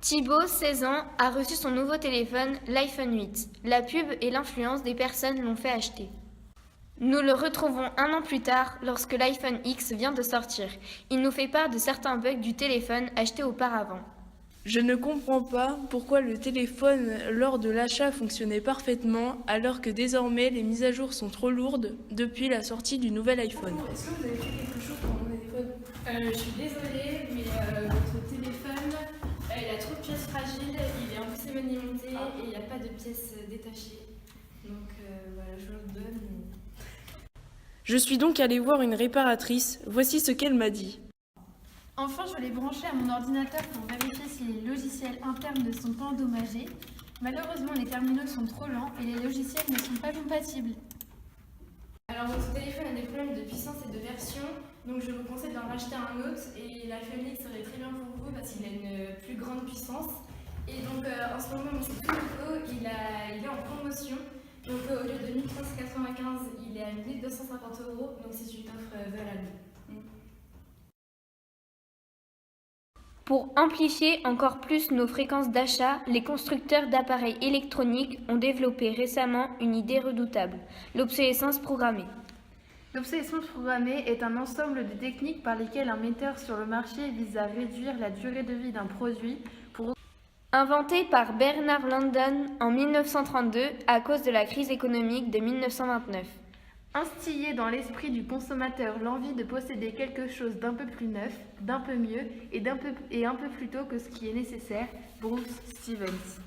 Thibaut, 16 ans, a reçu son nouveau téléphone, l'iPhone 8. La pub et l'influence des personnes l'ont fait acheter. Nous le retrouvons un an plus tard lorsque l'iPhone X vient de sortir. Il nous fait part de certains bugs du téléphone acheté auparavant. Je ne comprends pas pourquoi le téléphone lors de l'achat fonctionnait parfaitement alors que désormais les mises à jour sont trop lourdes depuis la sortie du nouvel iPhone. Est-ce que vous avez fait quelque chose pour mon téléphone? Je suis désolée, mais votre téléphone, il a trop de pièces fragiles, il est impossible à démonter et il n'y a pas de pièces détachées. Donc voilà, je vous le donne. Je suis donc allée voir une réparatrice, voici ce qu'elle m'a dit. Enfin, je l'ai branché à mon ordinateur pour vérifier si les logiciels internes ne sont pas endommagés. Malheureusement, les terminaux sont trop lents et les logiciels ne sont pas compatibles. Alors votre téléphone a des problèmes de puissance et de version, donc je vous conseille d'en racheter un autre et l'iPhone X serait très bien pour vous parce qu'il a une plus grande puissance. Et donc en ce moment, c'est tout nouveau, il est en promotion. Donc au lieu de 1395, il est à 1250 €, donc c'est une offre valable. Pour amplifier encore plus nos fréquences d'achat, les constructeurs d'appareils électroniques ont développé récemment une idée redoutable, l'obsolescence programmée. L'obsolescence programmée est un ensemble de techniques par lesquelles un metteur sur le marché vise à réduire la durée de vie d'un produit pour... Inventé par Bernard Landon en 1932 à cause de la crise économique de 1929. Instiller dans l'esprit du consommateur l'envie de posséder quelque chose d'un peu plus neuf, d'un peu mieux et un peu plus tôt que ce qui est nécessaire. Bruce Stevens.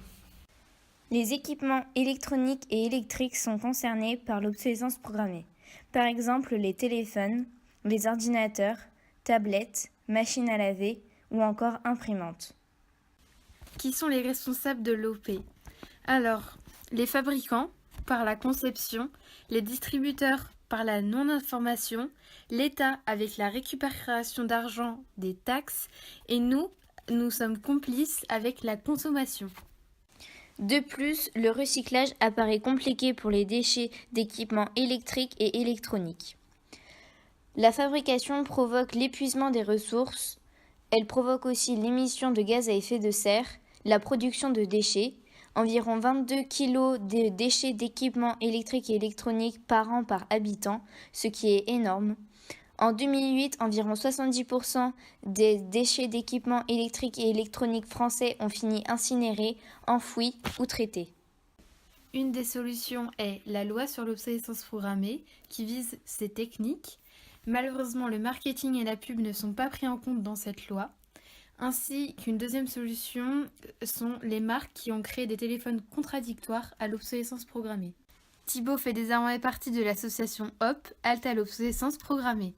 Les équipements électroniques et électriques sont concernés par l'obsolescence programmée. Par exemple, les téléphones, les ordinateurs, tablettes, machines à laver ou encore imprimantes. Qui sont les responsables de l'OP? Alors, les fabricants par la conception, les distributeurs par la non-information, l'État avec la récupération d'argent des taxes et nous sommes complices avec la consommation. De plus, le recyclage apparaît compliqué pour les déchets d'équipements électriques et électroniques. La fabrication provoque l'épuisement des ressources, elle provoque aussi l'émission de gaz à effet de serre, la production de déchets, environ 22 kg de déchets d'équipements électriques et électroniques par an par habitant, ce qui est énorme. En 2008, environ 70% des déchets d'équipements électriques et électroniques français ont fini incinérés, enfouis ou traités. Une des solutions est la loi sur l'obsolescence programmée qui vise ces techniques. Malheureusement, le marketing et la pub ne sont pas pris en compte dans cette loi. Ainsi qu'une deuxième solution sont les marques qui ont créé des téléphones contradictoires à l'obsolescence programmée. Thibaut fait désormais partie de l'association HOP, Halte à l'obsolescence programmée.